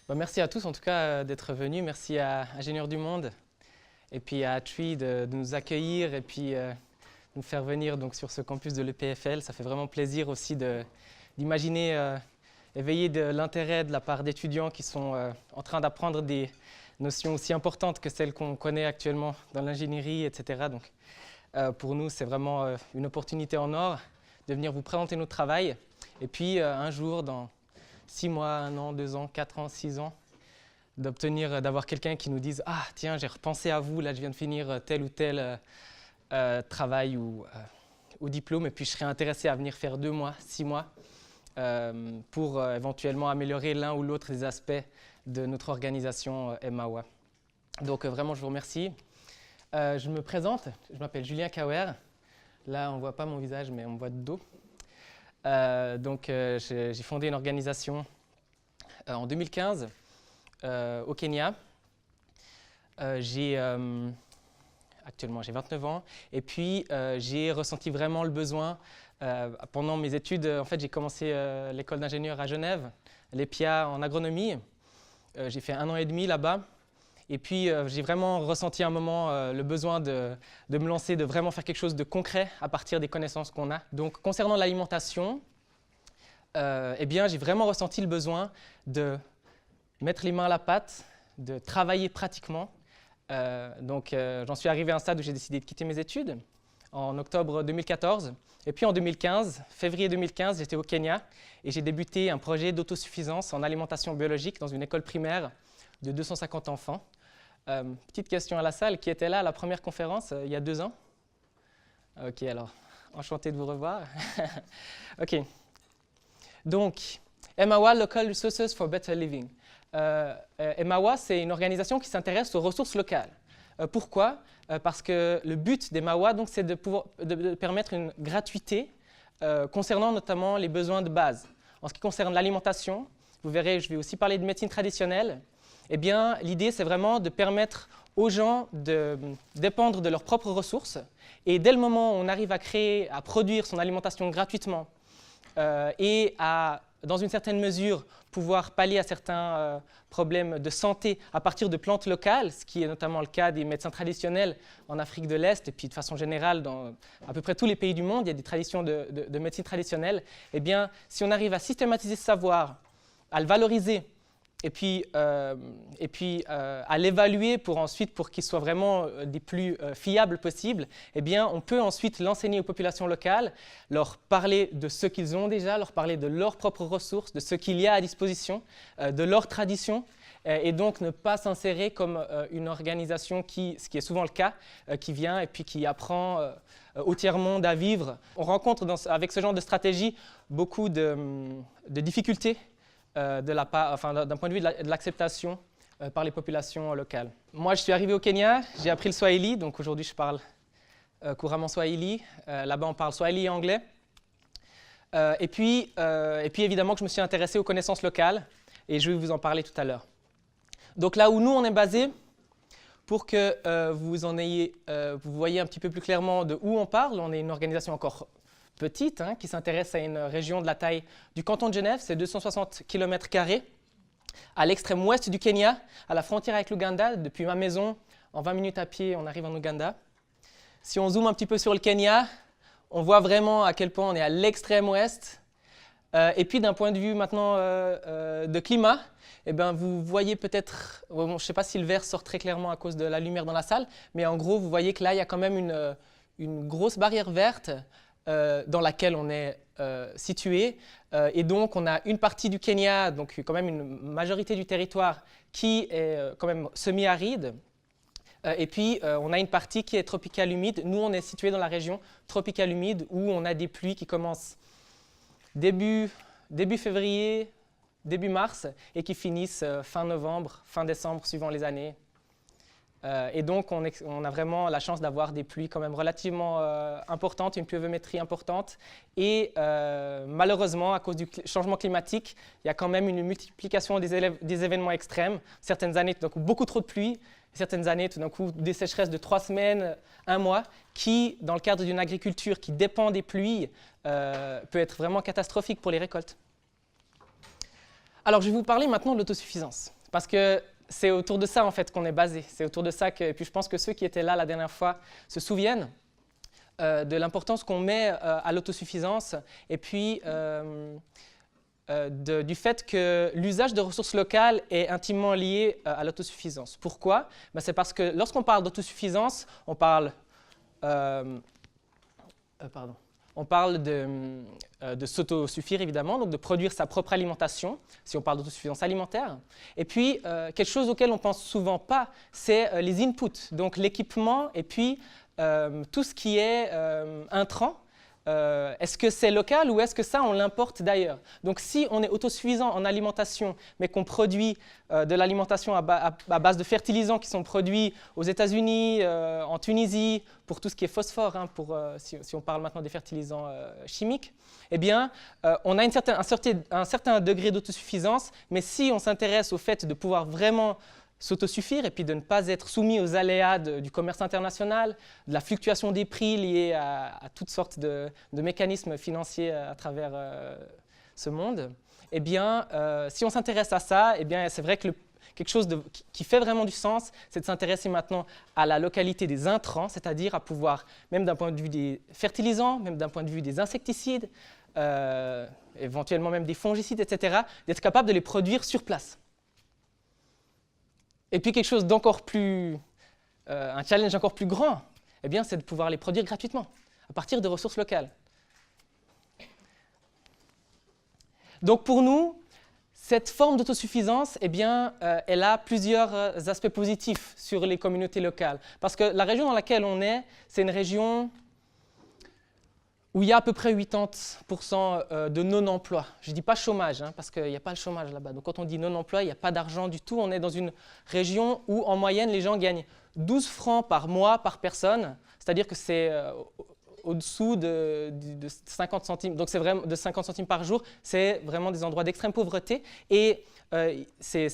Merci à tous en tout cas d'être venus. Merci à Ingénieurs du Monde et puis à Tree de nous accueillir et puis nous faire venir donc, sur ce campus de l'EPFL. Ça fait vraiment plaisir aussi d'imaginer éveiller de l'intérêt de la part d'étudiants qui sont en train d'apprendre des notions aussi importantes que celles qu'on connaît actuellement dans l'ingénierie, etc. Donc pour nous, c'est vraiment une opportunité en or de venir vous présenter notre travail. Et puis un jour, dans 6 mois, 1 an, 2 ans, 4 ans, 6 ans, d'avoir quelqu'un qui nous dise « Ah, tiens, j'ai repensé à vous, là, je viens de finir tel ou tel travail ou diplôme, et puis je serais intéressé à venir faire 2 mois, 6 mois pour éventuellement améliorer l'un ou l'autre des aspects de notre organisation MAOA. » Donc vraiment, je vous remercie. Je me présente, je m'appelle Julien Kauer. Là, on ne voit pas mon visage, mais on me voit de dos. J'ai fondé une organisation en 2015 au Kenya. Actuellement, j'ai 29 ans. Et puis, j'ai ressenti vraiment le besoin. Pendant mes études, en fait, j'ai commencé l'école d'ingénieur à Genève, l'EPIA en agronomie. J'ai fait 1 an et demi là-bas. Et puis, j'ai vraiment ressenti un moment le besoin de me lancer, de vraiment faire quelque chose de concret à partir des connaissances qu'on a. Donc, concernant l'alimentation, j'ai vraiment ressenti le besoin de mettre les mains à la pâte, de travailler pratiquement. J'en suis arrivé à un stade où j'ai décidé de quitter mes études en octobre 2014. Et puis en 2015, février 2015, j'étais au Kenya et j'ai débuté un projet d'autosuffisance en alimentation biologique dans une école primaire de 250 enfants. Petite question à la salle, qui était là à la première conférence il y a 2 ans? Ok, alors, enchanté de vous revoir. Ok. Donc, MAOA, Local Resources for Better Living. MAOA, c'est une organisation qui s'intéresse aux ressources locales. Pourquoi? Parce que le but des MAOA, c'est de permettre une gratuité concernant notamment les besoins de base. En ce qui concerne l'alimentation, vous verrez, je vais aussi parler de médecine traditionnelle. Eh bien, l'idée, c'est vraiment de permettre aux gens de dépendre de leurs propres ressources. Et dès le moment où on arrive à produire son alimentation gratuitement et à, dans une certaine mesure, pouvoir pallier à certains problèmes de santé à partir de plantes locales, ce qui est notamment le cas des médecins traditionnels en Afrique de l'Est et puis de façon générale dans à peu près tous les pays du monde, il y a des traditions de médecine traditionnelle. Eh bien, si on arrive à systématiser ce savoir, à le valoriser, et puis à l'évaluer pour qu'il soit vraiment des plus fiables possibles, eh bien, on peut ensuite l'enseigner aux populations locales, leur parler de ce qu'ils ont déjà, leur parler de leurs propres ressources, de ce qu'il y a à disposition, de leurs traditions, et donc ne pas s'insérer comme une organisation ce qui est souvent le cas, qui vient et puis qui apprend au tiers-monde à vivre. On rencontre avec ce genre de stratégie beaucoup de difficultés d'un point de vue de l'acceptation par les populations locales. Moi, je suis arrivé au Kenya, j'ai appris le Swahili, donc aujourd'hui je parle couramment Swahili. Là-bas, on parle Swahili et anglais. Et puis évidemment que je me suis intéressé aux connaissances locales, et je vais vous en parler tout à l'heure. Donc là où nous, on est basé, pour que vous voyez un petit peu plus clairement de où on parle, on est une organisation encore petite, qui s'intéresse à une région de la taille du canton de Genève, c'est 260 km², à l'extrême ouest du Kenya, à la frontière avec l'Ouganda. Depuis ma maison, en 20 minutes à pied, on arrive en Ouganda. Si on zoome un petit peu sur le Kenya, on voit vraiment à quel point on est à l'extrême ouest. Et puis d'un point de vue maintenant de climat, vous voyez peut-être, je ne sais pas si le vert sort très clairement à cause de la lumière dans la salle, mais en gros, vous voyez que là, il y a quand même une grosse barrière verte dans laquelle on est situé. Et donc, on a une partie du Kenya, donc quand même une majorité du territoire qui est quand même semi-aride. Et puis, on a une partie qui est tropicale humide. Nous, on est situé dans la région tropicale humide où on a des pluies qui commencent début février, début mars et qui finissent fin novembre, fin décembre, suivant les années. Et donc, on a vraiment la chance d'avoir des pluies quand même relativement importantes, une pluviométrie importante. Et malheureusement, à cause du changement climatique, il y a quand même une multiplication des événements extrêmes. Certaines années, tout d'un coup, beaucoup trop de pluie. Certaines années, tout d'un coup, des sécheresses de 3 semaines, 1 mois, qui, dans le cadre d'une agriculture qui dépend des pluies, peut être vraiment catastrophique pour les récoltes. Alors, je vais vous parler maintenant de l'autosuffisance, parce que c'est autour de ça en fait qu'on est basé. C'est autour de ça que, et puis je pense que ceux qui étaient là la dernière fois se souviennent de l'importance qu'on met à l'autosuffisance, et puis du fait que l'usage de ressources locales est intimement lié à l'autosuffisance. Pourquoi? C'est parce que lorsqu'on parle d'autosuffisance, on parle de s'autosuffire évidemment, donc de produire sa propre alimentation, si on parle d'autosuffisance alimentaire. Et puis, quelque chose auquel on ne pense souvent pas, c'est les inputs, donc l'équipement et puis tout ce qui est intrant. Est-ce que c'est local ou est-ce que ça, on l'importe d'ailleurs? Donc si on est autosuffisant en alimentation, mais qu'on produit de l'alimentation à base de fertilisants qui sont produits aux États-Unis, en Tunisie, pour tout ce qui est phosphore, hein, si on parle maintenant des fertilisants chimiques, eh bien, on a un certain degré d'autosuffisance, mais si on s'intéresse au fait de pouvoir vraiment s'autosuffire et puis de ne pas être soumis aux aléas du commerce international, de la fluctuation des prix liés à toutes sortes de mécanismes financiers à travers ce monde, eh bien, si on s'intéresse à ça, eh bien, c'est vrai que quelque chose qui fait vraiment du sens, c'est de s'intéresser maintenant à la localité des intrants, c'est-à-dire à pouvoir, même d'un point de vue des fertilisants, même d'un point de vue des insecticides, éventuellement même des fongicides, etc., d'être capable de les produire sur place. Et puis quelque chose d'encore plus, un challenge encore plus grand, eh bien, c'est de pouvoir les produire gratuitement, à partir de ressources locales. Donc pour nous, cette forme d'autosuffisance, eh bien, elle a plusieurs aspects positifs sur les communautés locales. Parce que la région dans laquelle on est, c'est une région où il y a à peu près 80% de non-emploi. Je ne dis pas chômage, hein, parce qu'il n'y a pas le chômage là-bas. Donc quand on dit non-emploi, il n'y a pas d'argent du tout. On est dans une région où, en moyenne, les gens gagnent 12 francs par mois par personne, c'est-à-dire que c'est au-dessous de 50 centimes. Donc c'est vraiment de 50 centimes par jour. C'est vraiment des endroits d'extrême pauvreté. Et c'est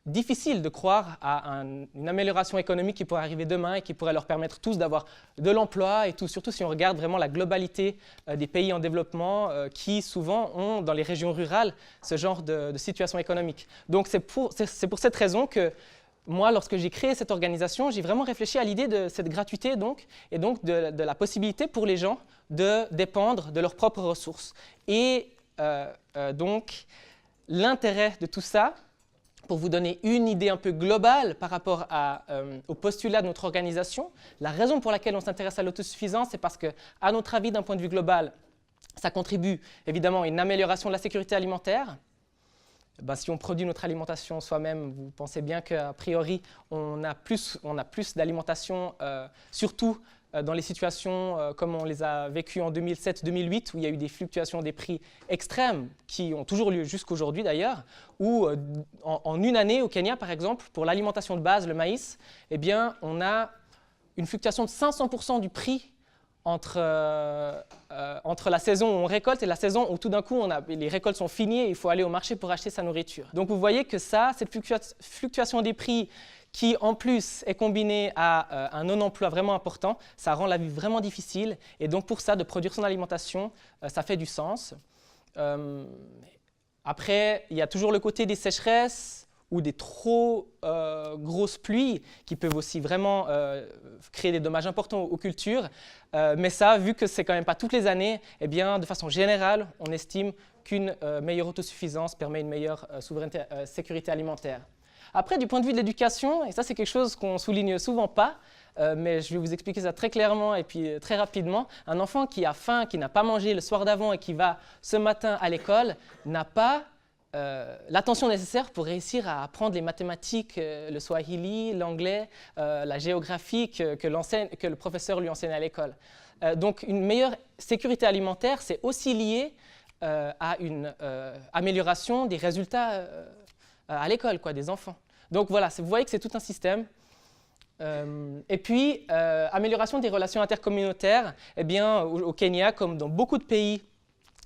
difficile de croire à une amélioration économique qui pourrait arriver demain et qui pourrait leur permettre tous d'avoir de l'emploi et tout, surtout si on regarde vraiment la globalité des pays en développement qui souvent ont dans les régions rurales ce genre de situation économique. Donc c'est pour cette raison que moi, lorsque j'ai créé cette organisation, j'ai vraiment réfléchi à l'idée de cette gratuité donc, et donc de la possibilité pour les gens de dépendre de leurs propres ressources. Et donc l'intérêt de tout ça, pour vous donner une idée un peu globale par rapport au postulat de notre organisation, la raison pour laquelle on s'intéresse à l'autosuffisance, c'est parce que, à notre avis, d'un point de vue global, ça contribue évidemment à une amélioration de la sécurité alimentaire. Si on produit notre alimentation soi-même, vous pensez bien qu'a priori, on a plus d'alimentation, surtout dans les situations comme on les a vécues en 2007-2008, où il y a eu des fluctuations des prix extrêmes, qui ont toujours lieu jusqu'aujourd'hui d'ailleurs, où en une année au Kenya, par exemple, pour l'alimentation de base, le maïs, eh bien, on a une fluctuation de 500% du prix entre la saison où on récolte et la saison où tout d'un coup les récoltes sont finies et il faut aller au marché pour acheter sa nourriture. Donc vous voyez que cette fluctuation des prix qui en plus est combinée à un non-emploi vraiment important, ça rend la vie vraiment difficile. Et donc pour ça, de produire son alimentation, ça fait du sens. Après, il y a toujours le côté des sécheresses ou des trop grosses pluies qui peuvent aussi vraiment créer des dommages importants aux cultures. Mais ça, vu que c'est quand même pas toutes les années, eh bien, de façon générale, on estime qu'une meilleure autosuffisance permet une meilleure sécurité alimentaire. Après, du point de vue de l'éducation, et ça c'est quelque chose qu'on souligne souvent pas, mais je vais vous expliquer ça très clairement et puis très rapidement, un enfant qui a faim, qui n'a pas mangé le soir d'avant et qui va ce matin à l'école, n'a pas l'attention nécessaire pour réussir à apprendre les mathématiques, le swahili, l'anglais, la géographie que le professeur lui enseigne à l'école. Donc une meilleure sécurité alimentaire, c'est aussi lié à une amélioration des résultats à l'école des enfants. Donc voilà, vous voyez que c'est tout un système. Et puis, amélioration des relations intercommunautaires, eh bien, au Kenya, comme dans beaucoup de pays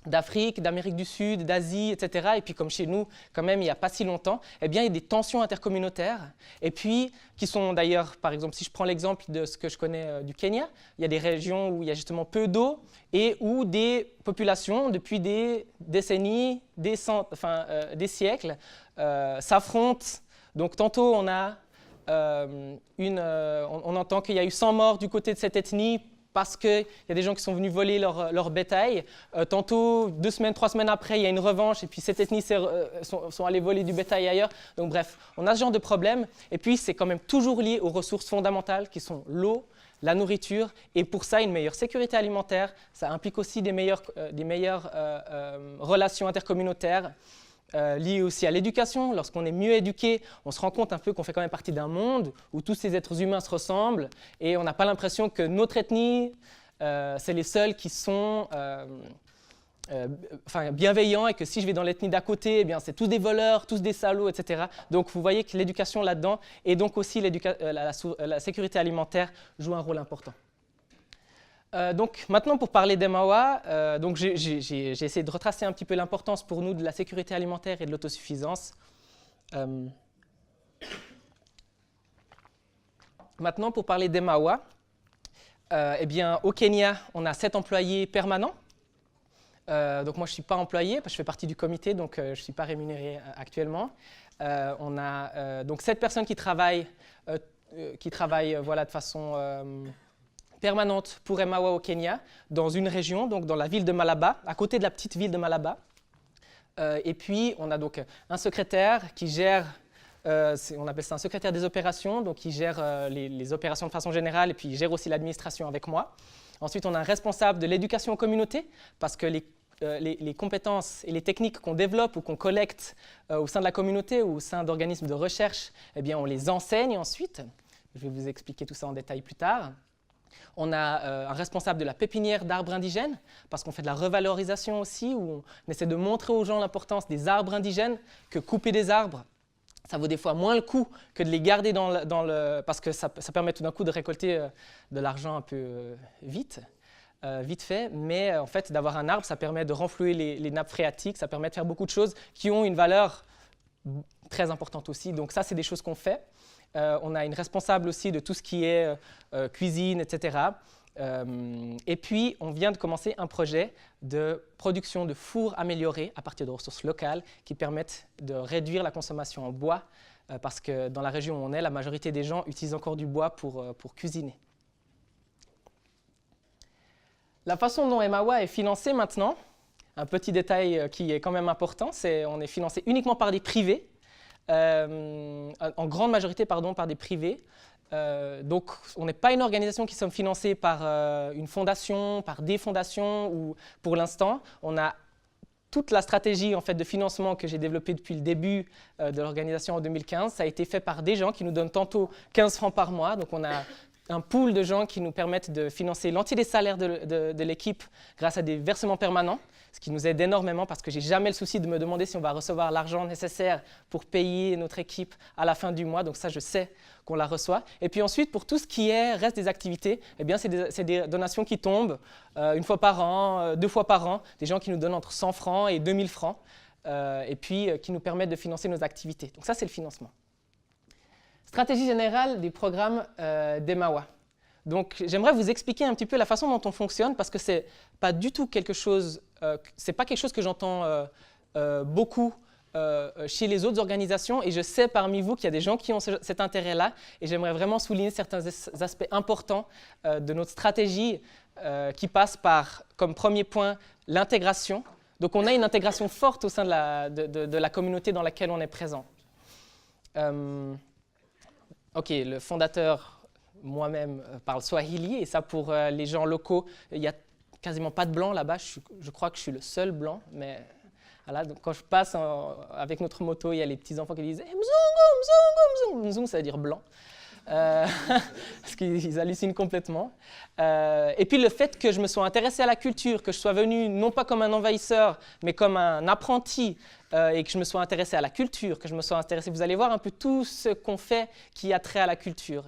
d'Afrique, d'Amérique du Sud, d'Asie, etc. Et puis comme chez nous, quand même, il n'y a pas si longtemps, eh bien, il y a des tensions intercommunautaires. Et puis, qui sont d'ailleurs, par exemple, si je prends l'exemple de ce que je connais du Kenya, il y a des régions où il y a justement peu d'eau et où des populations, depuis des décennies, des siècles, s'affrontent. Donc tantôt, on entend qu'il y a eu 100 morts du côté de cette ethnie parce qu'il y a des gens qui sont venus voler leur bétail. Tantôt, 2 semaines, 3 semaines après, il y a une revanche et puis cette ethnie sont allés voler du bétail ailleurs. Donc bref, on a ce genre de problème. Et puis, c'est quand même toujours lié aux ressources fondamentales qui sont l'eau, la nourriture. Et pour ça, une meilleure sécurité alimentaire, ça implique aussi des meilleures relations intercommunautaires. Lié aussi à l'éducation. Lorsqu'on est mieux éduqué, on se rend compte un peu qu'on fait quand même partie d'un monde où tous ces êtres humains se ressemblent et on n'a pas l'impression que notre ethnie, c'est les seuls qui sont bienveillants et que si je vais dans l'ethnie d'à côté, eh bien, c'est tous des voleurs, tous des salauds, etc. Donc vous voyez que l'éducation là-dedans et donc aussi la sécurité alimentaire joue un rôle important. Donc maintenant pour parler d'Emawa, j'ai essayé de retracer un petit peu l'importance pour nous de la sécurité alimentaire et de l'autosuffisance. Maintenant pour parler d'Emawa, eh bien, au Kenya, on a 7 employés permanents. Donc moi je ne suis pas employé, parce que je fais partie du comité, donc je ne suis pas rémunéré actuellement. On a donc 7 personnes qui travaillent voilà, de façon permanente pour Emawa au Kenya, dans une région, donc dans la ville de Malaba, à côté de la petite ville de Malaba. Et puis, on a donc un secrétaire qui gère, on appelle ça un secrétaire des opérations, donc qui gère les opérations de façon générale, et puis il gère aussi l'administration avec moi. Ensuite, on a un responsable de l'éducation aux communautés, parce que les compétences et les techniques qu'on développe ou qu'on collecte au sein de la communauté ou au sein d'organismes de recherche, eh bien, on les enseigne ensuite. Je vais vous expliquer tout ça en détail plus tard. On a un responsable de la pépinière d'arbres indigènes, parce qu'on fait de la revalorisation aussi, où on essaie de montrer aux gens l'importance des arbres indigènes, que couper des arbres, ça vaut des fois moins le coup que de les garder parce que ça permet tout d'un coup de récolter de l'argent un peu vite fait, mais en fait d'avoir un arbre, ça permet de renflouer les nappes phréatiques, ça permet de faire beaucoup de choses qui ont une valeur très importante aussi. Donc ça, c'est des choses qu'on fait. On a une responsable aussi de tout ce qui est cuisine, etc. Et puis, on vient de commencer un projet de production de fours améliorés à partir de ressources locales qui permettent de réduire la consommation en bois parce que dans la région où on est, la majorité des gens utilisent encore du bois pour cuisiner. La façon dont Emawa est financé maintenant, un petit détail qui est quand même important, c'est qu'on est financé uniquement par des privés. En grande majorité par des privés. Donc on n'est pas une organisation qui sommes financés par une fondation, par des fondations, ou pour l'instant, on a toute la stratégie en fait, de financement que j'ai développée depuis le début de l'organisation en 2015. Ça a été fait par des gens qui nous donnent tantôt 15 francs par mois. Donc on a un pool de gens qui nous permettent de financer l'entier des salaires de l'équipe grâce à des versements permanents, ce qui nous aide énormément parce que je n'ai jamais le souci de me demander si on va recevoir l'argent nécessaire pour payer notre équipe à la fin du mois. Donc ça, je sais qu'on la reçoit. Et puis ensuite, pour tout ce qui reste des activités, eh bien, c'est des donations qui tombent une fois par an, 2 fois par an, des gens qui nous donnent entre 100 francs et 2000 francs, et puis qui nous permettent de financer nos activités. Donc ça, c'est le financement. Stratégie générale des programmes d'Emawa. Donc, j'aimerais vous expliquer un petit peu la façon dont on fonctionne parce que c'est pas du tout quelque chose, c'est pas quelque chose que j'entends beaucoup chez les autres organisations et je sais parmi vous qu'il y a des gens qui ont cet intérêt-là et j'aimerais vraiment souligner certains aspects importants de notre stratégie qui passe par, comme premier point, l'intégration. Donc, on a une intégration forte au sein de la communauté dans laquelle on est présent. Ok, le fondateur moi-même parle swahili et ça pour les gens locaux, il n'y a quasiment pas de blanc là-bas, je crois que je suis le seul blanc, mais voilà, donc quand je passe avec notre moto, il y a les petits enfants qui disent Mzungu, Mzungu, Mzungu, Mzungu, ça veut dire blanc, parce qu'ils hallucinent complètement. Et puis le fait que je me sois intéressé à la culture, que je sois venu non pas comme un envahisseur, mais comme un apprenti, et que je me sois intéressé à la culture, que je me sois intéressé, vous allez voir un peu tout ce qu'on fait qui a trait à la culture.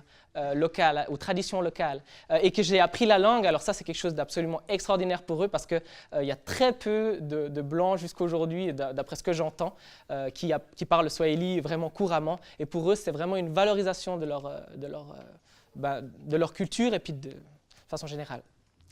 locales, aux traditions locales, et que j'ai appris la langue. Alors ça, c'est quelque chose d'absolument extraordinaire pour eux parce qu'il y a très peu de Blancs jusqu'à aujourd'hui, d'après ce que j'entends, qui parlent le swahili vraiment couramment. Et pour eux, c'est vraiment une valorisation de leur culture et puis de façon générale.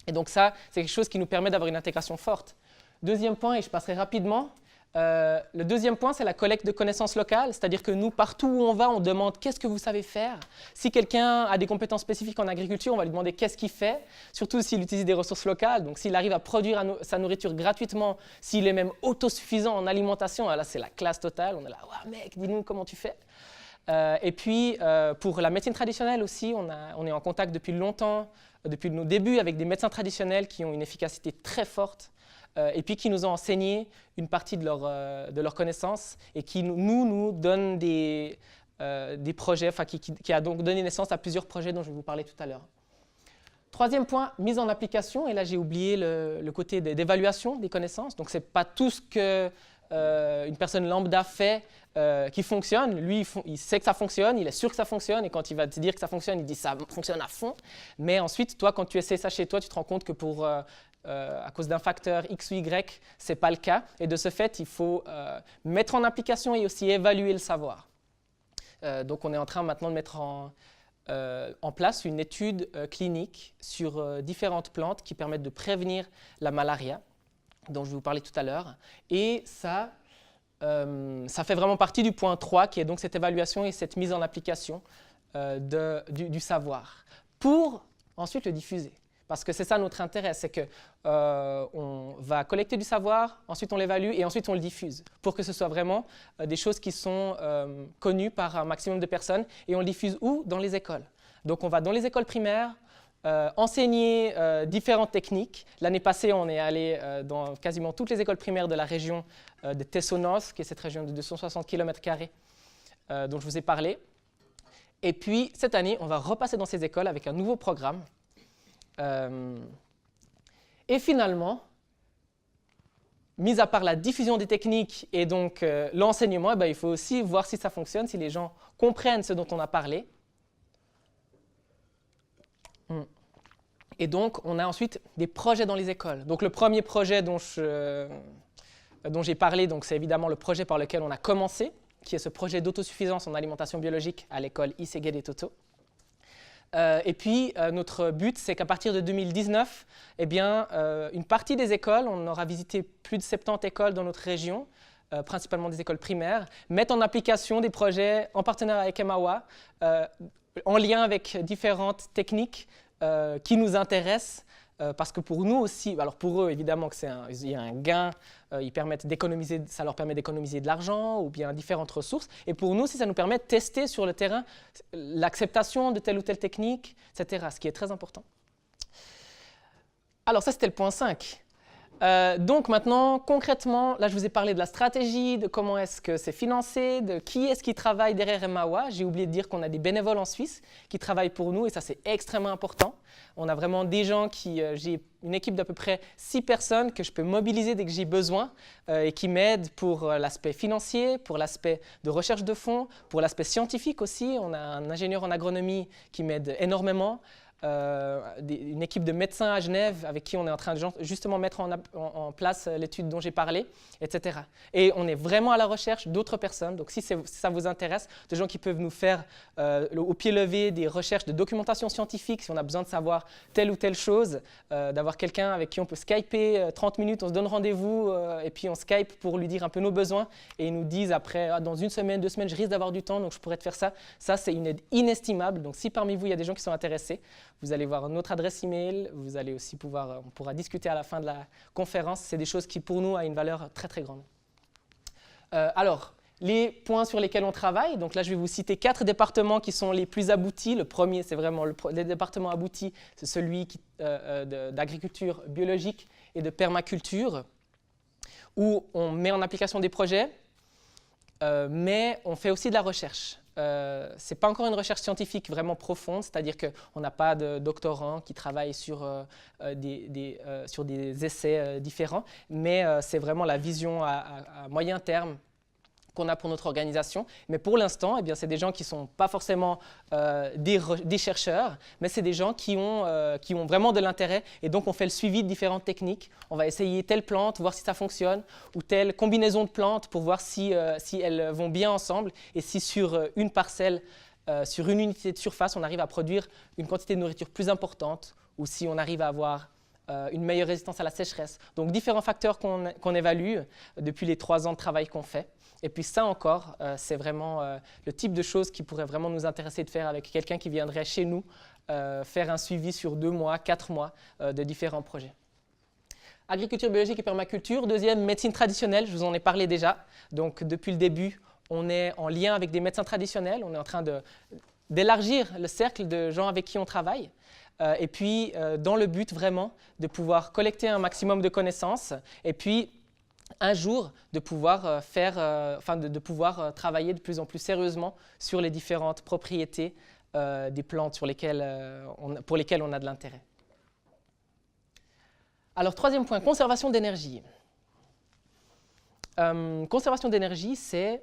Et donc ça, c'est quelque chose qui nous permet d'avoir une intégration forte. Deuxième point, et je passerai rapidement, le deuxième point, c'est la collecte de connaissances locales, c'est-à-dire que nous, partout où on va, on demande qu'est-ce que vous savez faire. Si quelqu'un a des compétences spécifiques en agriculture, on va lui demander qu'est-ce qu'il fait, surtout s'il utilise des ressources locales, donc s'il arrive à produire sa nourriture gratuitement, s'il est même autosuffisant en alimentation, là c'est la classe totale, on est là, ouais, mec, dis-nous comment tu fais. Et puis, pour la médecine traditionnelle aussi, on est en contact depuis longtemps, depuis nos débuts, avec des médecins traditionnels qui ont une efficacité très forte et puis qui nous ont enseigné une partie de leurs connaissances et qui nous donnent des projets, qui a donc donné naissance à plusieurs projets dont je vais vous parler tout à l'heure. Troisième point, mise en application. Et là, j'ai oublié le côté d'évaluation des connaissances. Donc, ce n'est pas tout ce qu'une personne lambda fait qui fonctionne. Lui, il sait que ça fonctionne, il est sûr que ça fonctionne, et quand il va te dire que ça fonctionne, il dit que ça fonctionne à fond. Mais ensuite, toi, quand tu essaies ça chez toi, tu te rends compte que à cause d'un facteur X ou Y, ce n'est pas le cas. Et de ce fait, il faut mettre en application et aussi évaluer le savoir. Donc, on est en train maintenant de mettre en place une étude clinique sur différentes plantes qui permettent de prévenir la malaria, dont je vais vous parler tout à l'heure. Et ça fait vraiment partie du point 3, qui est donc cette évaluation et cette mise en application du savoir, pour ensuite le diffuser. Parce que c'est ça notre intérêt, c'est qu'on va collecter du savoir, ensuite on l'évalue et ensuite on le diffuse, pour que ce soit vraiment des choses qui sont connues par un maximum de personnes. Et on le diffuse où? Dans les écoles. Donc on va dans les écoles primaires, enseigner différentes techniques. L'année passée, on est allé dans quasiment toutes les écoles primaires de la région de Tessonos, qui est cette région de 260 km² dont je vous ai parlé. Et puis, cette année, on va repasser dans ces écoles avec un nouveau programme. Et finalement, mis à part la diffusion des techniques et donc l'enseignement, il faut aussi voir si ça fonctionne, si les gens comprennent ce dont on a parlé. Et donc, on a ensuite des projets dans les écoles. Donc, le premier projet dont j'ai parlé, c'est évidemment le projet par lequel on a commencé, qui est ce projet d'autosuffisance en alimentation biologique à l'école Isséguet des Toto. Et puis, notre but, c'est qu'à partir de 2019, une partie des écoles, on aura visité plus de 70 écoles dans notre région, principalement des écoles primaires, mettent en application des projets en partenariat avec Emawa, en lien avec différentes techniques qui nous intéressent, parce que pour nous aussi, alors pour eux évidemment il y a un gain, ça leur permet d'économiser de l'argent ou bien différentes ressources, et pour nous aussi ça nous permet de tester sur le terrain l'acceptation de telle ou telle technique, etc., ce qui est très important. Alors ça c'était le point 5. Donc maintenant, concrètement, là je vous ai parlé de la stratégie, de comment est-ce que c'est financé, de qui est-ce qui travaille derrière Emawa. J'ai oublié de dire qu'on a des bénévoles en Suisse qui travaillent pour nous, et ça c'est extrêmement important. On a vraiment des gens j'ai une équipe d'à peu près 6 personnes que je peux mobiliser dès que j'ai besoin et qui m'aident pour l'aspect financier, pour l'aspect de recherche de fonds, pour l'aspect scientifique aussi. On a un ingénieur en agronomie qui m'aide énormément. Une équipe de médecins à Genève avec qui on est en train de justement mettre en place l'étude dont j'ai parlé, etc. Et on est vraiment à la recherche d'autres personnes. Donc si ça vous intéresse, de gens qui peuvent nous faire au pied levé des recherches de documentation scientifique, si on a besoin de savoir telle ou telle chose, d'avoir quelqu'un avec qui on peut skyper 30 minutes, on se donne rendez-vous et puis on skype pour lui dire un peu nos besoins, et ils nous disent après, dans 1 semaine, 2 semaines, je risque d'avoir du temps, donc je pourrais te faire ça. Ça, c'est une aide inestimable. Donc si parmi vous, il y a des gens qui sont intéressés, vous allez voir notre adresse email, vous allez aussi on pourra discuter à la fin de la conférence. C'est des choses qui, pour nous, ont une valeur très, très grande. Alors, les points sur lesquels on travaille. Donc là, je vais vous citer 4 départements qui sont les plus aboutis. Le premier, c'est vraiment le département abouti, c'est celui d'agriculture biologique et de permaculture, où on met en application des projets, mais on fait aussi de la recherche. Ce n'est pas encore une recherche scientifique vraiment profonde, c'est-à-dire qu'on n'a pas de doctorants qui travaillent sur des essais différents, mais c'est vraiment la vision à moyen terme qu'on a pour notre organisation. Mais pour l'instant, eh bien, c'est des gens qui ne sont pas forcément des chercheurs, mais c'est des gens qui ont vraiment de l'intérêt. Et donc, on fait le suivi de différentes techniques. On va essayer telle plante, voir si ça fonctionne, ou telle combinaison de plantes pour voir si elles vont bien ensemble et si sur une parcelle, sur une unité de surface, on arrive à produire une quantité de nourriture plus importante ou si on arrive à avoir une meilleure résistance à la sécheresse. Donc, différents facteurs qu'on évalue depuis les 3 ans de travail qu'on fait. Et puis ça encore, c'est vraiment le type de choses qui pourrait vraiment nous intéresser de faire avec quelqu'un qui viendrait chez nous faire un suivi sur 2 mois, 4 mois de différents projets. Agriculture biologique et permaculture. Deuxième, médecine traditionnelle, je vous en ai parlé déjà. Donc depuis le début, on est en lien avec des médecins traditionnels. On est en train d'élargir le cercle de gens avec qui on travaille. Et puis dans le but vraiment de pouvoir collecter un maximum de connaissances et puis un jour de pouvoir travailler de plus en plus sérieusement sur les différentes propriétés des plantes pour lesquelles on a de l'intérêt. Alors, troisième point, conservation d'énergie. Conservation d'énergie, c'est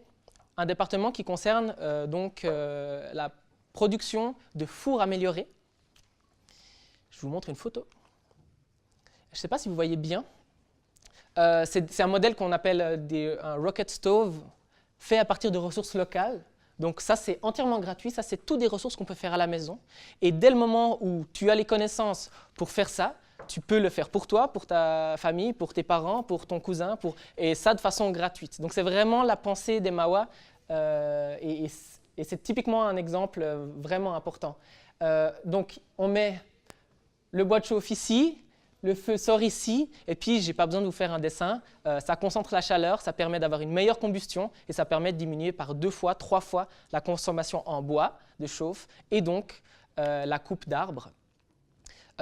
un département qui concerne la production de fours améliorés. Je vous montre une photo. Je ne sais pas si vous voyez bien. C'est un modèle qu'on appelle un rocket stove fait à partir de ressources locales. Donc ça, c'est entièrement gratuit. Ça, c'est toutes des ressources qu'on peut faire à la maison. Et dès le moment où tu as les connaissances pour faire ça, tu peux le faire pour toi, pour ta famille, pour tes parents, pour ton cousin, et ça de façon gratuite. Donc c'est vraiment la pensée des Mahwah et c'est typiquement un exemple vraiment important. Donc on met le bois de chauffe ici, le feu sort ici, et puis je n'ai pas besoin de vous faire un dessin. Ça concentre la chaleur, ça permet d'avoir une meilleure combustion et ça permet de diminuer par 2 fois, 3 fois la consommation en bois de chauffe et donc la coupe d'arbres.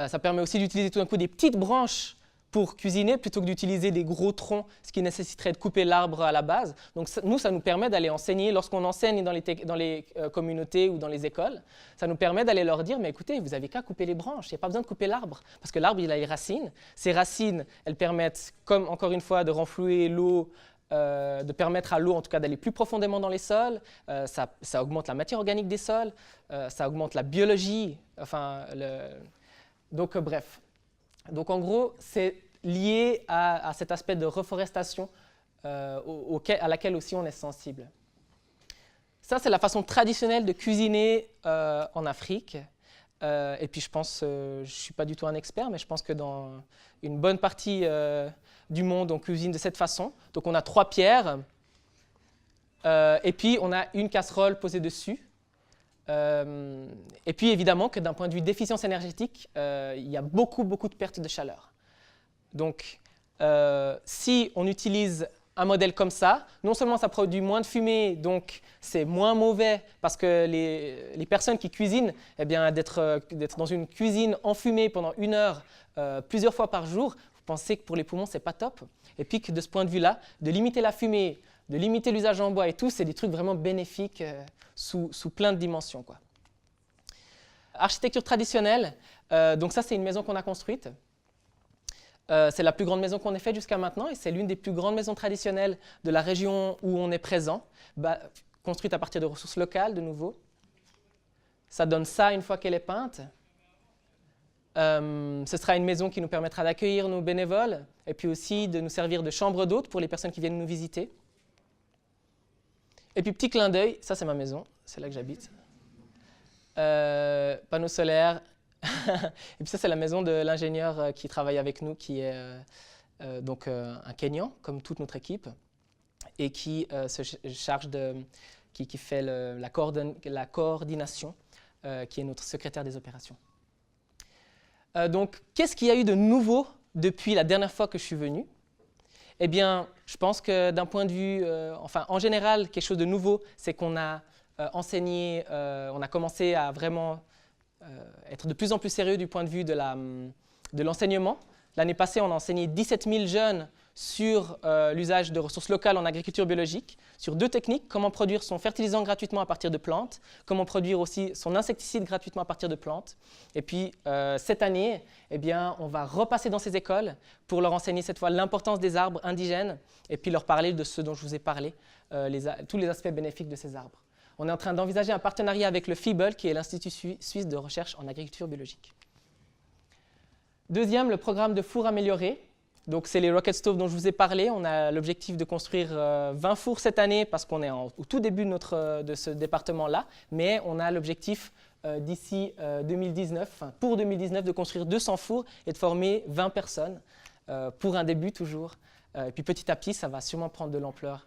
Ça permet aussi d'utiliser tout d'un coup des petites branches pour cuisiner plutôt que d'utiliser des gros troncs, ce qui nécessiterait de couper l'arbre à la base. Donc ça nous permet d'aller enseigner, lorsqu'on enseigne dans les communautés ou dans les écoles, ça nous permet d'aller leur dire, mais écoutez, vous n'avez qu'à couper les branches, il n'y a pas besoin de couper l'arbre, parce que l'arbre, il a les racines. Ces racines, elles permettent, comme encore une fois, de renflouer l'eau, de permettre à l'eau, en tout cas, d'aller plus profondément dans les sols. Ça augmente la matière organique des sols, ça augmente la biologie, donc bref. Donc en gros, c'est lié à cet aspect de reforestation à laquelle aussi on est sensible. Ça, c'est la façon traditionnelle de cuisiner en Afrique. Et puis je pense, je ne suis pas du tout un expert, mais je pense que dans une bonne partie du monde, on cuisine de cette façon. Donc on a 3 pierres, et puis on a une casserole posée dessus. Et puis évidemment que d'un point de vue d'efficience énergétique, il y a beaucoup de pertes de chaleur. Donc si on utilise un modèle comme ça, non seulement ça produit moins de fumée, donc c'est moins mauvais parce que les personnes qui cuisinent, eh bien, d'être dans une cuisine enfumée pendant 1 heure, plusieurs fois par jour, vous pensez que pour les poumons, c'est pas top. Et puis que de ce point de vue-là, de limiter la fumée, de limiter l'usage en bois et tout, c'est des trucs vraiment bénéfiques sous plein de dimensions, quoi. Architecture traditionnelle, donc ça c'est une maison qu'on a construite. C'est la plus grande maison qu'on ait faite jusqu'à maintenant et c'est l'une des plus grandes maisons traditionnelles de la région où on est présent, construite à partir de ressources locales de nouveau. Ça donne ça une fois qu'elle est peinte. Ce sera une maison qui nous permettra d'accueillir nos bénévoles et puis aussi de nous servir de chambre d'hôte pour les personnes qui viennent nous visiter. Et puis petit clin d'œil, ça c'est ma maison, c'est là que j'habite. Panneaux solaires. Et puis ça c'est la maison de l'ingénieur qui travaille avec nous, qui est un Kényan, comme toute notre équipe, et qui se charge qui fait la coordination, qui est notre secrétaire des opérations. Donc qu'est-ce qu'il y a eu de nouveau depuis la dernière fois que je suis venu ? Eh bien, je pense que d'un point de vue, en général, quelque chose de nouveau, c'est qu'on a enseigné, on a commencé à vraiment être de plus en plus sérieux du point de vue de l'enseignement. L'année passée, on a enseigné 17 000 jeunes sur l'usage de ressources locales en agriculture biologique, sur 2 techniques, comment produire son fertilisant gratuitement à partir de plantes, comment produire aussi son insecticide gratuitement à partir de plantes. Et puis cette année, eh bien, on va repasser dans ces écoles pour leur enseigner cette fois l'importance des arbres indigènes et puis leur parler de ce dont je vous ai parlé, tous les aspects bénéfiques de ces arbres. On est en train d'envisager un partenariat avec le FIBEL, qui est l'Institut suisse de recherche en agriculture biologique. Deuxième, le programme de fours améliorés. Donc, c'est les Rocket Stoves dont je vous ai parlé. On a l'objectif de construire 20 fours cette année parce qu'on est au tout début de ce département-là. Mais on a l'objectif d'ici 2019, enfin, pour 2019, de construire 200 fours et de former 20 personnes pour un début toujours. Et puis petit à petit, ça va sûrement prendre de l'ampleur.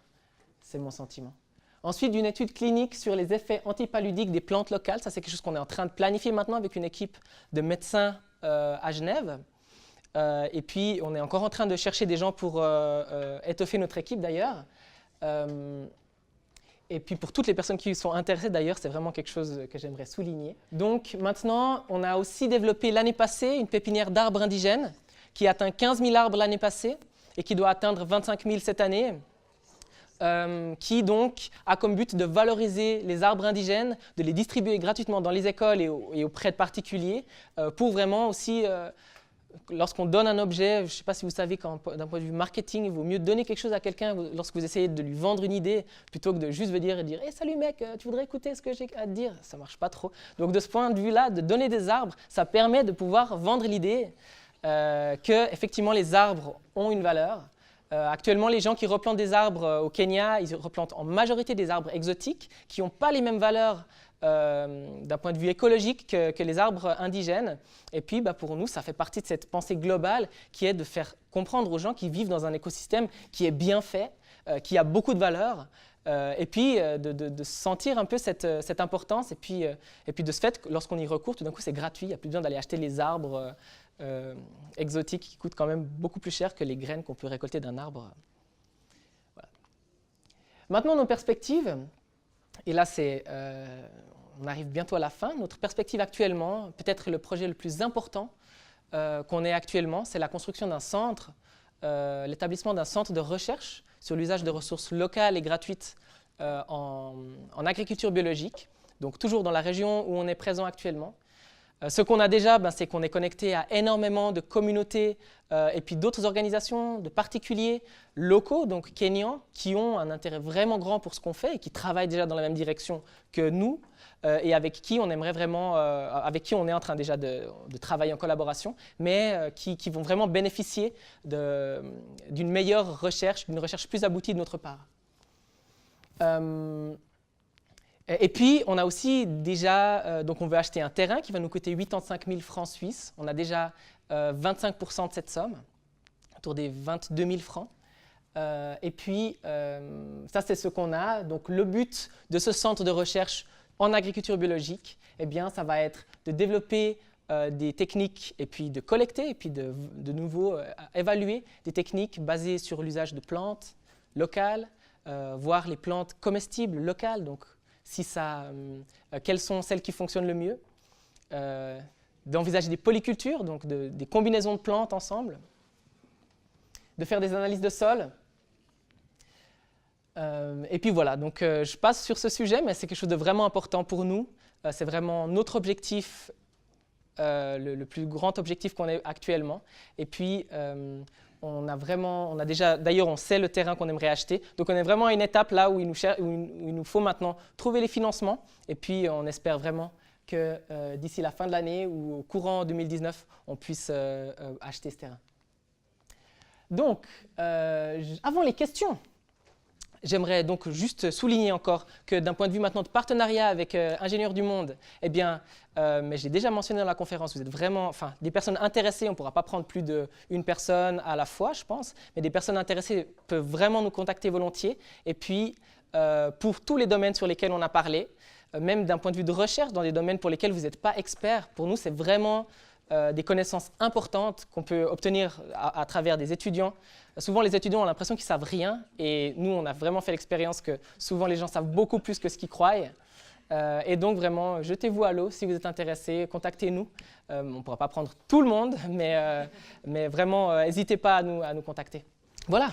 C'est mon sentiment. Ensuite, une étude clinique sur les effets antipaludiques des plantes locales. Ça, c'est quelque chose qu'on est en train de planifier maintenant avec une équipe de médecins à Genève. Et puis, on est encore en train de chercher des gens pour étoffer notre équipe d'ailleurs. Et puis, pour toutes les personnes qui sont intéressées d'ailleurs, c'est vraiment quelque chose que j'aimerais souligner. Donc, maintenant, on a aussi développé l'année passée une pépinière d'arbres indigènes qui a atteint 15 000 arbres l'année passée et qui doit atteindre 25 000 cette année. Qui donc a comme but de valoriser les arbres indigènes, de les distribuer gratuitement dans les écoles et auprès de particuliers, pour vraiment aussi, lorsqu'on donne un objet, je ne sais pas si vous savez, d'un point de vue marketing, il vaut mieux donner quelque chose à quelqu'un lorsque vous essayez de lui vendre une idée, plutôt que de juste venir et dire hey, « Salut mec, tu voudrais écouter ce que j'ai à te dire ?» Ça ne marche pas trop. Donc de ce point de vue-là, de donner des arbres, ça permet de pouvoir vendre l'idée que effectivement les arbres ont une valeur. Actuellement, les gens qui replantent des arbres au Kenya, ils replantent en majorité des arbres exotiques qui n'ont pas les mêmes valeurs d'un point de vue écologique que les arbres indigènes. Et puis, pour nous, ça fait partie de cette pensée globale qui est de faire comprendre aux gens qui vivent dans un écosystème qui est bien fait, qui a beaucoup de valeur, et puis de sentir un peu cette importance. Et puis de ce fait, lorsqu'on y recourt, tout d'un coup, c'est gratuit. Il n'y a plus besoin d'aller acheter les arbres exotiques qui coûtent quand même beaucoup plus cher que les graines qu'on peut récolter d'un arbre. Voilà. Maintenant, nos perspectives. Et là, on arrive bientôt à la fin. Notre perspective actuellement, peut-être le projet le plus important qu'on ait actuellement, c'est la construction d'un centre, l'établissement d'un centre de recherche sur l'usage de ressources locales et gratuites en agriculture biologique, donc toujours dans la région où on est présent actuellement. Ce qu'on a déjà, c'est qu'on est connecté à énormément de communautés et puis d'autres organisations, de particuliers locaux, donc kenyans, qui ont un intérêt vraiment grand pour ce qu'on fait et qui travaillent déjà dans la même direction que nous et avec qui on aimerait vraiment, avec qui on est en train déjà de travailler en collaboration, mais qui vont vraiment bénéficier d'une meilleure recherche, d'une recherche plus aboutie de notre part. Et puis, on a aussi déjà, donc on veut acheter un terrain qui va nous coûter 85 000 francs suisses. On a déjà 25% de cette somme, autour des 22 000 francs. Et puis, ça c'est ce qu'on a. Donc le but de ce centre de recherche en agriculture biologique, eh bien, ça va être de développer des techniques et puis de collecter et puis de nouveau évaluer des techniques basées sur l'usage de plantes locales, voir les plantes comestibles locales, donc quelles sont celles qui fonctionnent le mieux, d'envisager des polycultures, donc des combinaisons de plantes ensemble, de faire des analyses de sol. Et puis voilà, donc je passe sur ce sujet, mais c'est quelque chose de vraiment important pour nous. C'est vraiment notre objectif, le plus grand objectif qu'on ait actuellement. Et puis, on a déjà, d'ailleurs, on sait le terrain qu'on aimerait acheter. Donc, on est vraiment à une étape là où il nous faut maintenant trouver les financements. Et puis, on espère vraiment que d'ici la fin de l'année ou au courant 2019, on puisse acheter ce terrain. Donc, avant les questions, j'aimerais donc juste souligner encore que d'un point de vue maintenant de partenariat avec Ingénieurs du Monde, eh bien, mais j'ai déjà mentionné dans la conférence, vous êtes vraiment, des personnes intéressées, on ne pourra pas prendre plus d'une personne à la fois, je pense, mais des personnes intéressées peuvent vraiment nous contacter volontiers. Et puis, pour tous les domaines sur lesquels on a parlé, même d'un point de vue de recherche, dans des domaines pour lesquels vous n'êtes pas expert, pour nous, c'est vraiment des connaissances importantes qu'on peut obtenir à travers des étudiants. Souvent, les étudiants ont l'impression qu'ils ne savent rien, et nous, on a vraiment fait l'expérience que souvent, les gens savent beaucoup plus que ce qu'ils croient. Et donc, vraiment, jetez-vous à l'eau si vous êtes intéressé, contactez-nous. On ne pourra pas prendre tout le monde, mais vraiment, n'hésitez pas à nous contacter. Voilà.